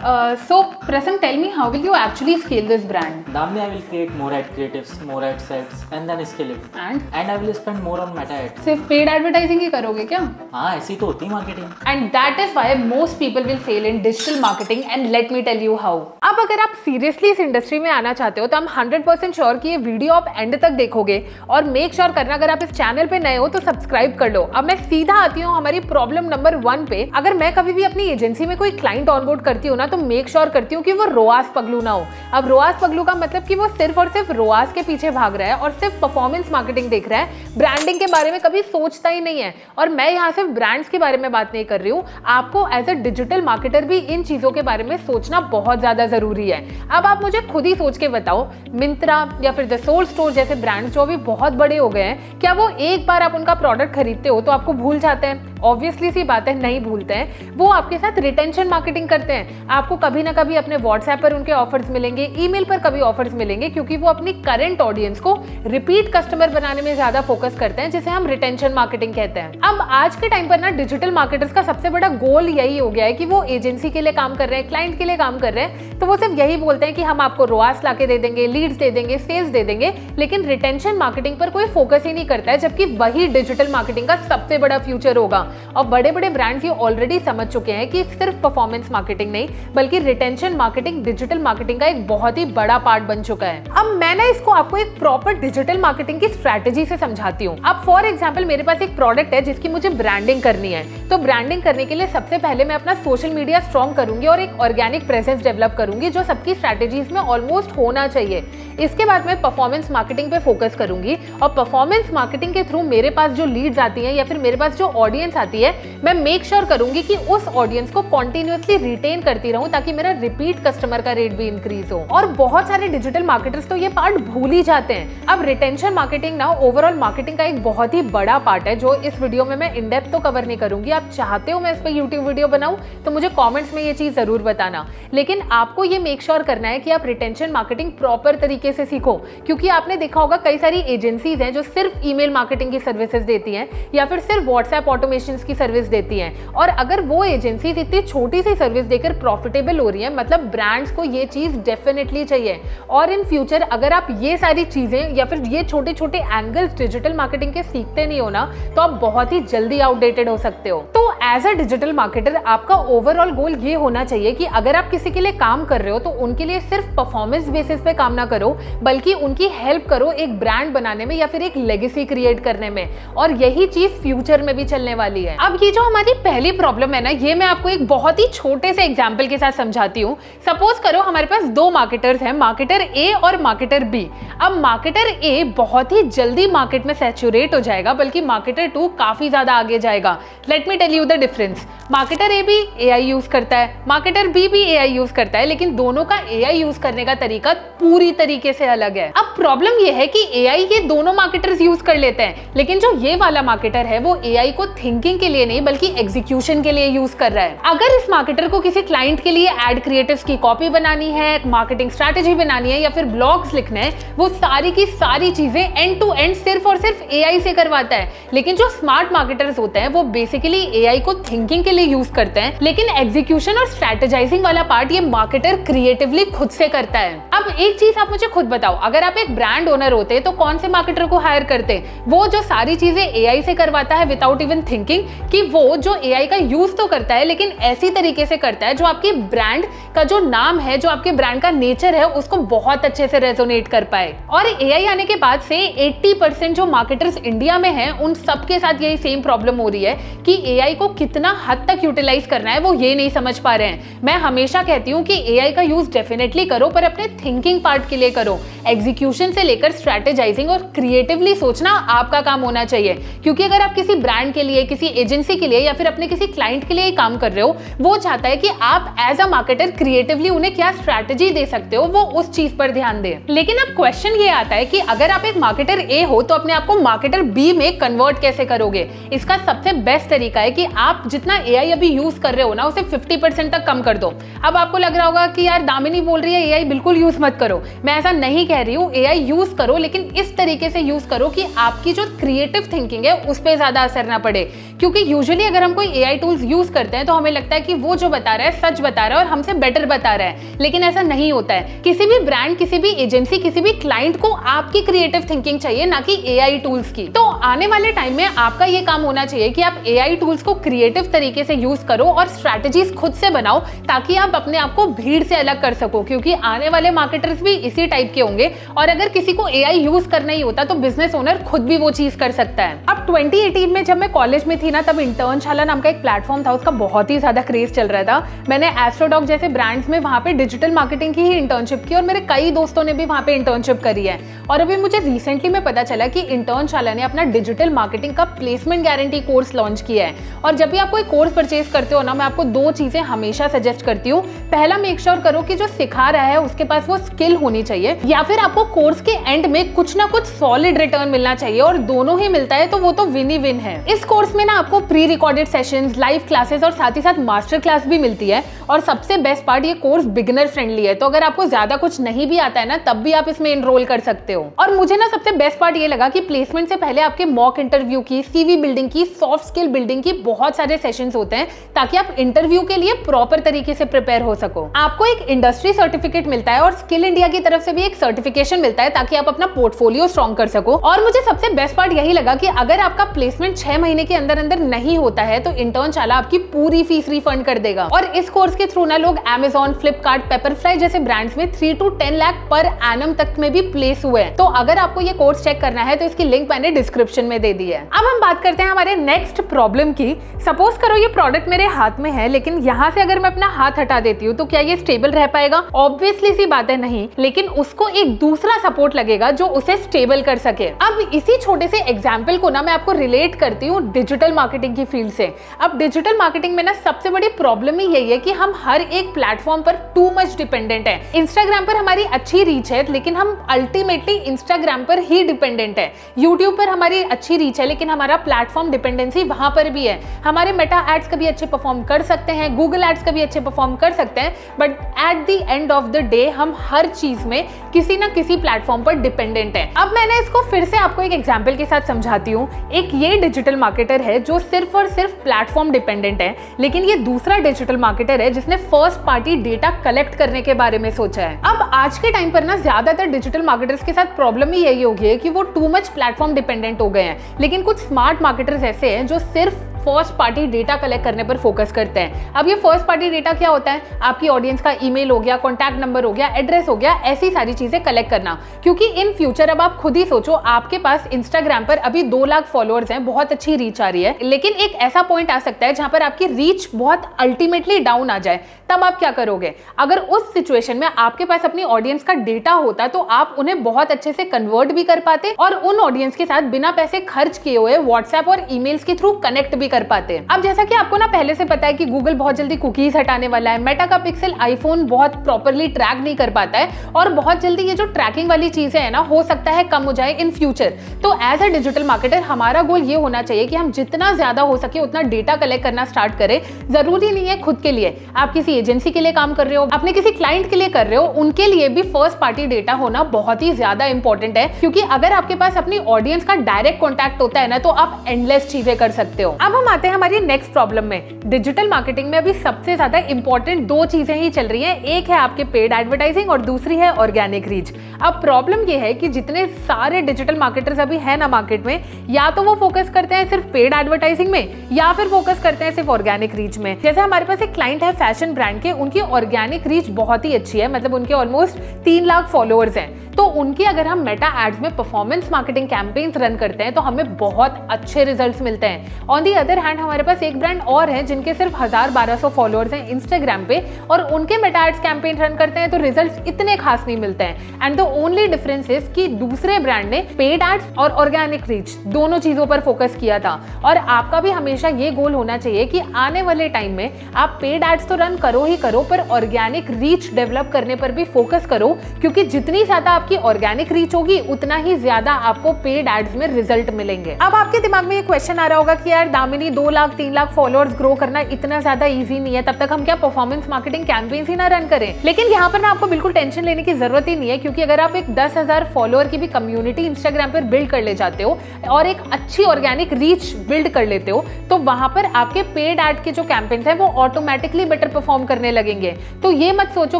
So Prasam, tell me, how will you actually scale this brand? Damni, I will create more ad creatives, more ad sets, and then scale it. And I will spend more on meta ads. सिर्फ paid advertising ही करोगे क्या? हाँ, ऐसी तो होती है marketing. And that is why most people will fail in digital marketing, and let me tell you how. अब अगर आप सीरियसली इस इंडस्ट्री में आना चाहते हो तो I'm 100% श्योर कि ये वीडियो आप एंड तक देखोगे, और मेक श्योर करना अगर आप इस चैनल पे नए हो तो सब्सक्राइब कर लो. अब मैं सीधा आती हूँ हमारी प्रॉब्लम नंबर 1 पे. अगर मैं कभी भी अपनी एजेंसी में कोई क्लाइंट ऑनबोर्ड करती हूँ ना, तो मेक श्योर करती हूँ कि वो रोआस पगलू ना हो. अब रोआस पगलू का मतलब कि वो सिर्फ और सिर्फ रोआस के पीछे भाग रहा है और सिर्फ परफॉर्मेंस मार्केटिंग देख रहा है, ब्रांडिंग के बारे में कभी सोचता ही नहीं है. और मैं यहाँ सिर्फ ब्रांड्स के बारे में बात नहीं कर रही हूँ, आपको एज अ डिजिटल मार्केटर भी इन चीजों के बारे में सोचना बहुत ज्यादा जरूरी है. अब आप मुझे खुद ही सोच के बताओ, मिंत्रा या फिर द सोल स्टोर जैसे ब्रांड्स जो अभी बहुत बड़े हो गए हैं, क्या वो एक बार आप उनका प्रोडक्ट खरीदते हो तो आपको भूल जाते हैं? ऑब्वियसली सी बात है, नहीं भूलते हैं. वो आपके साथ रिटेंशन मार्केटिंग करते हैं. आपको कभी ना कभी अपने व्हाट्सएप पर उनके ऑफर्स मिलेंगे, ईमेल पर कभी ऑफर्स मिलेंगे, क्योंकि वो अपनी करंट ऑडियंस को रिपीट कस्टमर बनाने में ज्यादा फोकस करते हैं, जिसे हम रिटेंशन मार्केटिंग कहते हैं. अब आज के टाइम पर ना डिजिटल मार्केटर्स का सबसे बड़ा गोल यही हो गया है कि वो एजेंसी के लिए काम कर रहे हैं, क्लाइंट के लिए काम कर रहे हैं, तो वो सिर्फ यही बोलते हैं कि हम आपको रोआस लाके दे देंगे, लीड्स दे देंगे, सेल्स दे देंगे, लेकिन रिटेंशन मार्केटिंग पर कोई फोकस ही नहीं करता है, जबकि वही डिजिटल मार्केटिंग का सबसे बड़ा फ्यूचर होगा. और बड़े बड़े ब्रांड्स ये ऑलरेडी समझ चुके हैं कि सिर्फ परफॉर्मेंस मार्केटिंग नहीं, बल्कि रिटेंशन मार्केटिंग डिजिटल मार्केटिंग का एक बहुत ही बड़ा पार्ट बन चुका है. अब मैं ना इसको आपको एक प्रॉपर डिजिटल मार्केटिंग की स्ट्रैटेजी से समझाती हूँ. अब फॉर एग्जांपल मेरे पास एक प्रोडक्ट है जिसकी मुझे ब्रांडिंग करनी है, तो ब्रांडिंग करने के लिए सबसे पहले मैं अपना सोशल मीडिया स्ट्रॉन्ग करूंगी और एक ऑर्गेनिक प्रेजेंस डेवलप करूंगी, जो सबकी स्ट्रैटेजीज में ऑलमोस्ट होना चाहिए. इसके बाद मैं परफॉर्मेंस मार्केटिंग पे फोकस करूंगी, और परफॉर्मेंस मार्केटिंग के थ्रू मेरे पास जो लीड्स आती हैं या फिर मेरे पास जो ऑडियंस आती है, मैं मेक श्योर करूंगी कि उस ऑडियंस को कॉन्टिन्यूअसली रिटेन करती रहूं, ताकि मेरा रिपीट कस्टमर का रेट भी इंक्रीज हो. और बहुत सारे डिजिटल मार्केटर्स तो ये पार्ट भूल ही जाते हैं. अब रिटेंशन मार्केटिंग ना ओवरऑल मार्केटिंग का एक बहुत ही बड़ा पार्ट है, जो इस वीडियो में मैं इन डेप्थ तो कवर नहीं करूंगी. आप चाहते हो मैं इस पर यूट्यूब वीडियो बनाऊं तो मुझे कॉमेंट्स में ये चीज जरूर बताना, लेकिन आपको ये मेक श्योर करना है कि आप रिटेंशन मार्केटिंग प्रॉपर तरीके से सीखो. क्योंकि आपने देखा होगा कई सारी एजेंसीज हैं जो सिर्फ ईमेल मार्केटिंग की सर्विसेज देती हैं या फिर सिर्फ व्हाट्सएप ऑटोमेशन की सर्विस देती हैं, और अगर वो एजेंसीज इतनी छोटी सी सर्विस देकर प्रॉफिटेबल हो रही है, मतलब ब्रांड्स को ये चीज डेफिनेटली चाहिए. और इन फ्यूचर अगर आप ये सारी चीजें या फिर ये छोटे छोटे एंगल्स डिजिटल मार्केटिंग के सीखते नहीं हो ना, तो आप बहुत ही जल्दी आउटडेटेड हो सकते हो. तो एज अ डिजिटल मार्केटर आपका ओवरऑल गोल ये होना चाहिए कि अगर आप किसी के लिए काम कर रहे हो तो उनके लिए सिर्फ परफॉर्मेंस बेसिस पे काम ना करो, बल्कि उनकी हेल्प करो एक ब्रांड बनाने में या फिर एक लेगेसी क्रिएट करने में. और यही चीज फ्यूचर में भी चलने वाली है. अब ये जो हमारी पहली प्रॉब्लम है ना, ये मैं आपको एक बहुत ही छोटे से एग्जांपल के साथ समझाती हूँ. सपोज करो हमारे पास दो मार्केटर्स हैं, मार्केटर ए और मार्केटर बी. अब मार्केटर ए बहुत ही जल्दी मार्केट में सैचुरेट हो जाएगा, बल्कि मार्केटर 2 काफी ज्यादा आगे जाएगा. Let me tell you the difference. Marketer A भी एआई यूज करता है, मार्केटर बी भी एआई यूज करता है, लेकिन दोनों का एआई यूज करने का तरीका पूरी तरीके से अलग है. अब प्रॉब्लम ये है कि एआई ये दोनों मार्केटर्स यूज कर लेते हैं, लेकिन जो ये वाला मार्केटर है वो एआई को थिंकिंग के लिए नहीं बल्कि एग्जीक्यूशन के लिए यूज कर रहा है. अगर इस मार्केटर को किसी क्लाइंट के लिए एड क्रिएटिव्स की कॉपी बनानी है, मार्केटिंग स्ट्रैटेजी बनानी है या फिर ब्लॉग्स लिखने हैं, वो सारी की सारी चीजें एंड टू एंड सिर्फ और सिर्फ एआई से करवाता है. लेकिन जो स्मार्ट मार्केटर्स होते हैं वो बेसिकली एआई को थिंकिंग के लिए यूज करते हैं, लेकिन एग्जीक्यूशन और स्ट्रैटेजाइजिंग वाला पार्ट ये मार्केटर क्रिएटिवली खुद से करता है. अब एक चीज आप मुझे खुद बताओ, अगर आप एक ब्रांड ओनर होते तो कौन से मार्केटर को हायर करते? वो जो सारी चीजें एआई से करवाता है विदाउट इवन थिंकिंग, कि वो जो एआई का यूज तो करता है लेकिन ऐसी तरीके से करता है जो आपके ब्रांड का जो नाम है, जो आपके ब्रांड का नेचर है, उसको बहुत अच्छे से रेजोनेट कर पाए. और एआई आने के बाद से 80% जो मार्केटर्स इंडिया में हैं, उन सबके साथ यही सेम प्रॉब्लम हो रही है कि एआई को कितना हद तक यूटिलाइज करना है वो ये नहीं समझ पा रहे हैं. मैं हमेशा कहती हूँ कि एआई का यूज डेफिनेटली करो, पर अपने थिंकिंग पार्ट के लिए करो. एग्जीक्यूशन से लेकर स्ट्रैटेजाइजिंग और क्रिएटिवली सोचना आपका काम होना चाहिए. क्योंकि अगर आप किसी ब्रांड के लिए, किसी एजेंसी के लिए या फिर अपने किसी क्लाइंट के लिए काम कर रहे हो, वो चाहता है कि आप एज अ मार्केटर क्रिएटिवली उन्हें क्या स्ट्रैटेजी दे सकते हो, वो उस चीज पर ध्यान दें. लेकिन अब क्वेश्चन ये आता है कि अगर आप एक मार्केटर ए हो तो अपने आप को मार्केटर बी में कन्वर्ट कैसे करोगे? इसका सबसे बेस्ट तरीका है कि आप जितना एआई अभी यूज कर रहे हो ना, उसे 50% तक कम कर दो. अब आपको लग रहा होगा कि यार दामिनी बोल रही है एआई बिल्कुल यूज मत करो. मैं ऐसा नहीं कह रही हूँ, एआई यूज करो, लेकिन इस तरीके से यूज करो कि आपकी जो क्रिएटिव थिंकिंग है उस पर ज्यादा असर ना पड़े. क्योंकि यूजुअली अगर हम कोई AI टूल्स यूज करते हैं तो हमें लगता है कि वो जो बता रहा है सच बता रहा है और हमसे बेटर बता रहा है, लेकिन ऐसा नहीं होता है। किसी भी ब्रांड, किसी भी एजेंसी, किसी भी क्लाइंट को आपकी क्रिएटिव थिंकिंग चाहिए, ना कि AI टूल्स की। तो आने वाले टाइम में आपका ये काम होना चाहिए कि आप AI टूल्स को क्रिएटिव तरीके से यूज करो और स्ट्रैटेजीज खुद से बनाओ, ताकि आप अपने आप को भीड़ से अलग कर सको, क्योंकि आने वाले मार्केटर्स भी इसी टाइप के होंगे और अगर किसी को AI यूज करना ही होता तो बिजनेस ओनर खुद भी वो चीज कर सकता है। अब 2018 में जब मैं कॉलेज में थी ना, तब इंटर्नशाला नाम का एक प्लेटफॉर्म था, उसका बहुत ही ज्यादा क्रेज चल रहा था। मैंने एस्ट्रोडॉग जैसे ब्रांड्स में वहां पे डिजिटल मार्केटिंग की ही इंटर्नशिप की और मेरे कई दोस्तों ने भी वहां पे इंटर्नशिप करी है। और अभी मुझे रिसेंटली में पता चला कि इंटर्नशाला ने अपना डिजिटल मार्केटिंग का प्लेसमेंट गारंटी कोर्स लॉन्च किया है। और जब भी आप कोई कोर्स परचेज करते हो ना, मैं आपको 2 चीजें हमेशा सजेस्ट करती हूँ। पहला, मेक श्योर करो कि जो सिखा रहा है उसके पास वो स्किल होनी चाहिए, या फिर आपको कोर्स के एंड में कुछ ना कुछ सॉलिड रिटर्न मिलना चाहिए, और दोनों ही मिलता है तो वो तो विन ही विन है। इस कोर्स में ना आपको pre recorded sessions, live classes और साथ ही साथ मास्टर क्लास भी मिलती है। और सबसे बेस्ट पार्ट, ये कोर्स बिगिनर फ्रेंडली है, तो अगर आपको ज्यादा कुछ नहीं भी आता है ना, तब भी आप इसमें एनरोल कर सकते हो। और मुझे ना सबसे बेस्ट पार्ट ये लगा कि प्लेसमेंट से पहले आपके मॉक इंटरव्यू की, CV बिल्डिंग की, सॉफ्ट स्किल बिल्डिंग की बहुत सारे सेशंस होते हैं, ताकि आप इंटरव्यू के लिए प्रॉपर तरीके से प्रिपेयर हो सको। आपको एक इंडस्ट्री सर्टिफिकेट मिलता है और स्किल इंडिया की तरफ से भी एक सर्टिफिकेशन मिलता है, ताकि आप अपना पोर्टफोलियो स्ट्रॉन्ग कर सको। और मुझे सबसे बेस्ट पार्ट यही लगा कि अगर आपका प्लेसमेंट 6 महीने के अंदर अंदर नहीं होता है तो इंटर्नशाला आपकी पूरी फीस रिफंड कर देगा। और इस कोर्स के थ्रू ना लोग Amazon, Flipkart, Pepperfry जैसे ब्रांड्स में 3 to 10 लाख पर एनम तक में भी प्लेस हुए हैं। तो अगर आपको ये कोर्स चेक करना है तो इसकी लिंक मैंने डिस्क्रिप्शन में दे दी है। अब हम बात करते हैं हमारे नेक्स्ट प्रॉब्लम की। सपोज करो ये प्रोडक्ट मेरे हाथ में है, लेकिन यहाँ से अगर मैं अपना हाथ हटा देती हूँ तो क्या ये स्टेबल रह पाएगा? ऑब्वियसली सी बात है नहीं, लेकिन उसको एक दूसरा सपोर्ट लगेगा जो उसे स्टेबल कर सके। अब इसी छोटे से एग्जाम्पल को ना मैं आपको रिलेट करती हूँ डिजिटल मार्केटिंग की फील्ड से। अब डिजिटल मार्केटिंग में ना सबसे बड़ी प्रॉब्लम ही यही है कि हम हर एक प्लेटफॉर्म पर टू मच डिपेंडेंट है। इंस्टाग्राम पर हमारी अच्छी रीच है, लेकिन हम अल्टीमेटली इंस्टाग्राम पर ही डिपेंडेंट है। यूट्यूब पर हमारी अच्छी रीच है, लेकिन हमारा प्लेटफॉर्म डिपेंडेंसी वहां पर भी है। हमारे मेटा एड्स कभी अच्छे परफॉर्म कर सकते हैं, गूगल एड्स कभी अच्छे परफॉर्म कर सकते हैं, but at the end of the day हम हर चीज में किसी ना किसी प्लेटफॉर्म पर डिपेंडेंट है। अब मैंने इसको फिर से आपको एक एग्जांपल के साथ समझाती हूँ। एक ये डिजिटल मार्केटर है जो सिर्फ और सिर्फ प्लेटफॉर्म डिपेंडेंट है, लेकिन ये दूसरा डिजिटल मार्केटर है जिसने फर्स्ट पार्टी डेटा कलेक्ट करने के बारे में सोचा है। अब आज के टाइम पर ना ज्यादातर डिजिटल मार्केटर्स के साथ प्रॉब्लम ही यही होगी है कि वो टू मच प्लेटफॉर्म डिपेंडेंट हो गए हैं, लेकिन कुछ स्मार्ट मार्केटर्स ऐसे हैं जो सिर्फ फर्स्ट पार्टी डेटा कलेक्ट करने पर फोकस करते हैं। अब ये फर्स्ट पार्टी डेटा क्या होता है? आपकी ऑडियंस का ईमेल हो गया, कॉन्टैक्ट नंबर हो गया, एड्रेस हो गया, ऐसी सारी चीजें कलेक्ट करना। क्योंकि इन फ्यूचर अब आप खुद ही सोचो, आपके पास इंस्टाग्राम पर अभी 2 लाख फॉलोअर्स हैं, बहुत अच्छी रीच आ रही है, लेकिन एक ऐसा पॉइंट आ सकता है जहां पर आपकी रीच बहुत अल्टीमेटली डाउन आ जाए। तब आप क्या करोगे? अगर उस सिचुएशन में आपके पास अपनी ऑडियंस का डेटा होता तो आप उन्हें बहुत अच्छे से कन्वर्ट भी कर पाते और उन ऑडियंस के साथ बिना पैसे खर्च किए हुए व्हाट्सएप और ईमेल्स के थ्रू कनेक्ट भी कर पाते। अब जैसा कि आपको ना पहले से पता है कि गूगल बहुत जल्दी कुकीज हटाने वाला है, मेटा का पिक्सल आईफोन बहुत प्रॉपर्ली ट्रैक नहीं कर पाता है, और बहुत जल्दी ये जो ट्रैकिंग वाली चीजें है ना, हो सकता है कम हो जाए इन फ्यूचर। तो एज अ डिजिटल मार्केटर हमारा गोल ये होना चाहिए कि हम जितना ज्यादा हो सके उतना डेटा कलेक्ट करना स्टार्ट करें। जरूरी नहीं है खुद के लिए, आप किसी एजेंसी के लिए काम कर रहे हो, अपने किसी क्लाइंट के लिए कर रहे हो, उनके लिए भी फर्स्ट पार्टी डेटा होना बहुत ही ज्यादा इंपॉर्टेंट है। क्योंकि अगर आपके पास अपनी ऑडियंस का डायरेक्ट कॉन्टैक्ट होता है ना, तो आप एंडलेस चीजें कर सकते हो। अब हम आते हैं हमारी नेक्स्ट प्रॉब्लम में। डिजिटल मार्केटिंग में अभी सबसे ज्यादा इंपॉर्टेंट 2 चीजें ही चल रही हैं, एक है आपके पेड एडवर्टाइजिंग और दूसरी है ऑर्गेनिक रीच। अब प्रॉब्लम ये है कि जितने सारे डिजिटल मार्केटर्स अभी है ना मार्केट में, या तो वो फोकस करते हैं सिर्फ पेड एडवर्टाइजिंग में या फिर फोकस करते हैं सिर्फ ऑर्गेनिक रीच में। जैसे हमारे पास एक क्लाइंट है फैशन ब्रांड के, उनकी ऑर्गेनिक रीच बहुत ही अच्छी है, मतलब उनके ऑलमोस्ट 3 लाख फॉलोअर्स हैं। तो उनकी अगर हम मेटा एड्स में परफॉर्मेंस मार्केटिंग कैंपेन्स रन करते हैं तो हमें बहुत अच्छे रिजल्ट्स मिलते हैं। ऑन दी अदर हैंड हमारे पास एक ब्रांड और है जिनके सिर्फ 1000-1200 फॉलोअर्स हैं इंस्टाग्राम पे, और उनके मेटा एड्स कैंपेन रन करते हैं तो रिजल्ट्स इतने खास नहीं मिलते हैं। And the only difference is कि दूसरे ब्रांड ने पेड एड्स और ऑर्गेनिक रीच दोनों चीजों पर फोकस किया था। और आपका भी हमेशा ये गोल होना चाहिए कि आने वाले टाइम में आप पेड एड्स तो रन करो ही करो, पर ऑर्गेनिक रीच डेवलप करने पर भी फोकस करो, क्योंकि जितनी ज्यादा आपकी ऑर्गेनिक रीच होगी उतना ही ज्यादा आपको पेड एड्स में रिजल्ट मिलेंगे। अब आपके दिमाग में ये क्वेश्चन आ रहा होगा कि यार दामिनी 2 लाख 3 लाख फॉलोअर्स ग्रो करना इतना ज्यादा इजी नहीं है, तब तक हम क्या परफॉर्मेंस मार्केटिंग कैंपेन्स ही ना रन करें। लेकिन यहाँ पर ना आपको बिल्कुल टेंशन लेने की जरूरत ही नहीं है, क्योंकि अगर आप एक 10,000 फॉलोअर की भी कम्युनिटी इंस्टाग्राम पर बिल्ड कर ले जाते हो और एक अच्छी ऑर्गेनिक रीच बिल्ड कर लेते हो, तो वहां पर आपके पेड एड के जो कैंपेन्स हैं वो ऑटोमेटिकली बेटर परफॉर्म करने लगेंगे। तो ये मत सोचो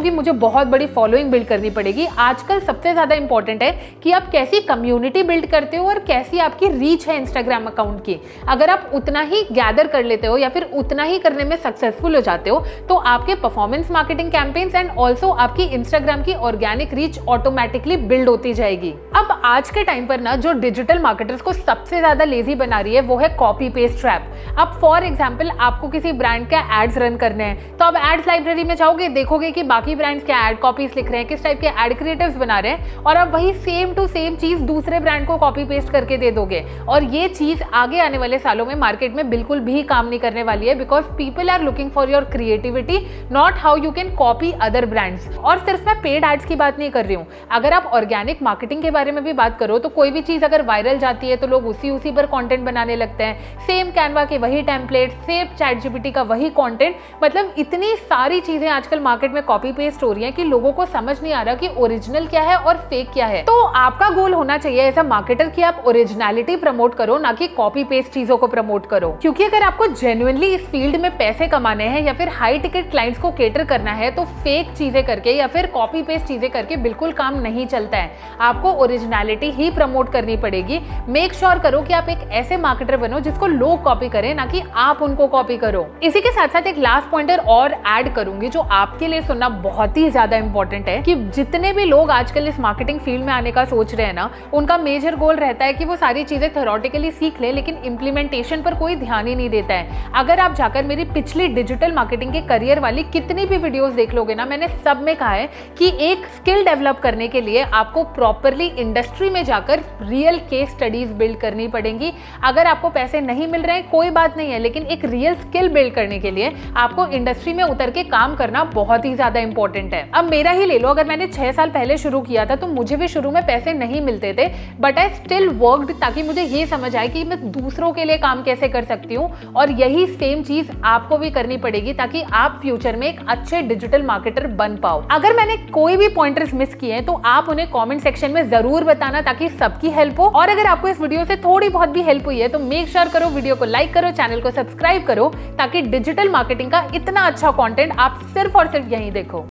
कि मुझे बहुत बड़ी फॉलोइंग बिल्ड करनी पड़ेगी। आजकल सबसे ज्यादा इंपॉर्टेंट है कि आप कैसी कम्युनिटी बिल्ड करते हो और कैसी आपकी रीच है इंस्टाग्राम अकाउंट की। अगर आप उतना ही गैदर कर लेते हो या फिर उतना ही करने में सक्सेसफुल हो जाते हो, तो आपके performance marketing campaigns and also आपकी इंस्टाग्राम की ऑर्गेनिक रीच ऑटोमेटिकली बिल्ड होती जाएगी। अब आज के टाइम पर ना जो डिजिटल मार्केटर्स को सबसे ज्यादा लेजी बना रही है वो है कॉपी पेस्ट ट्रैप। अब फॉर एग्जांपल आपको किसी ब्रांड का एड्स रन करने हैं, तो अब एड्स लाइब्रेरी में जाओगे, देखोगे कि बाकी ब्रांड्स क्या एड कॉपीज लिख रहे हैं, किस टाइप के एड क्रिएटिव्स बना रहे हैं, और अब वही सेम टू सेम चीज दूसरे ब्रांड को कॉपी पेस्ट करके दे दोगे। और ये चीज आगे आने वाले सालों में मार्केट में बिल्कुल भी काम नहीं करने वाली है, because people are looking for your creativity, not how you can copy other brands. और सिर्फ मैं पेड एड्स की बात नहीं कर रही हूँ, अगर आप ऑर्गेनिक मार्केटिंग के बारे में भी बात करो तो कोई भी चीज अगर वायरल जाती है तो लोग उसी पर कंटेंट बनाने लगते हैं। सेम कैनवा के वही टेम्पलेट, सेम चैटजीपीटी का वही कंटेंट, मतलब इतनी सारी चीजें आजकल मार्केट में कॉपी पेस्ट हो रही हैं कि लोगों को समझ नहीं आ रहा कि ओरिजिनल क्या है और फेक क्या है। तो आपका गोल होना चाहिए एज अ मार्केटर कि आप ओरिजिनलिटी प्रमोट करो, ना कि कॉपी पेस्ट चीजों को प्रमोट करो। क्योंकि अगर आपको जेन्युइनली इस फील्ड में पैसे कमाने हैं या फिर हाई टिकट क्लाइंट्स को केटर करना है, तो फेक चीजें करके या फिर कॉपी पेस्ट चीजें करके बिल्कुल काम नहीं चलता है। आपको ओरिजिनलिटी ही प्रमोट करनी पड़ेगी। मेक श्योर करो कि आप एक ऐसे मार्केटर बनो जिसको लोग कॉपी करें, ना कि आप उनको कॉपी करो। इसी के साथ साथ एक लास्ट पॉइंटर और ऐड करूंगी जो आपके लिए सुनना बहुत ही ज्यादा इंपॉर्टेंट है, कि जितने भी लोग आजकल इस मार्केटिंग फील्ड में आने का सोच रहे हैं ना, उनका मेजर गोल रहता है कि वो सारी चीजें थ्योरेटिकली सीख ले, लेकिन इंप्लीमेंटेशन पर कोई ध्यान ही नहीं देता है। अगर आप जाकर मेरी पिछली डिजिटल मार्केटिंग के करियर वाली कितनी भी वीडियोस देख लोगे ना, मैंने सब में कहा है कि एक स्किल डेवलप करने के लिए आपको प्रॉपरली इंडस्ट्री में जाकर रियल केस स्टडीज बिल्ड करनी पड़ेंगी। अगर आपको पैसे नहीं मिल रहे हैं कोई बात नहीं है, लेकिन एक रियल स्किल बिल्ड करने के लिए आपको इंडस्ट्री में उतर के काम करना बहुत ही ज्यादा इंपॉर्टेंट है। अब मेरा ही ले लो, अगर मैंने 6 साल पहले शुरू किया था तो मुझे भी शुरू में पैसे नहीं मिलते थे, बट आई स्टिल वर्कड, ताकि मुझे ये समझ आए कि मैं दूसरों के लिए काम कैसे कर सकती हूँ। और यही सेम चीज आपको भी करनी पड़ेगी ताकि आप फ्यूचर में एक अच्छे डिजिटल मार्केटर बन पाओ। अगर मैंने कोई भी पॉइंटर्स मिस किए हैं तो आप उन्हें कमेंट सेक्शन में जरूर बताना, ताकि सबकी हेल्प हो। और अगर आपको इस वीडियो से थोड़ी बहुत भी हेल्प हुई है तो मेक श्योर करो वीडियो को लाइक करो, चैनल को सब्सक्राइब करो, ताकि डिजिटल मार्केटिंग का इतना अच्छा कंटेंट आप सिर्फ और सिर्फ यहीं देखो।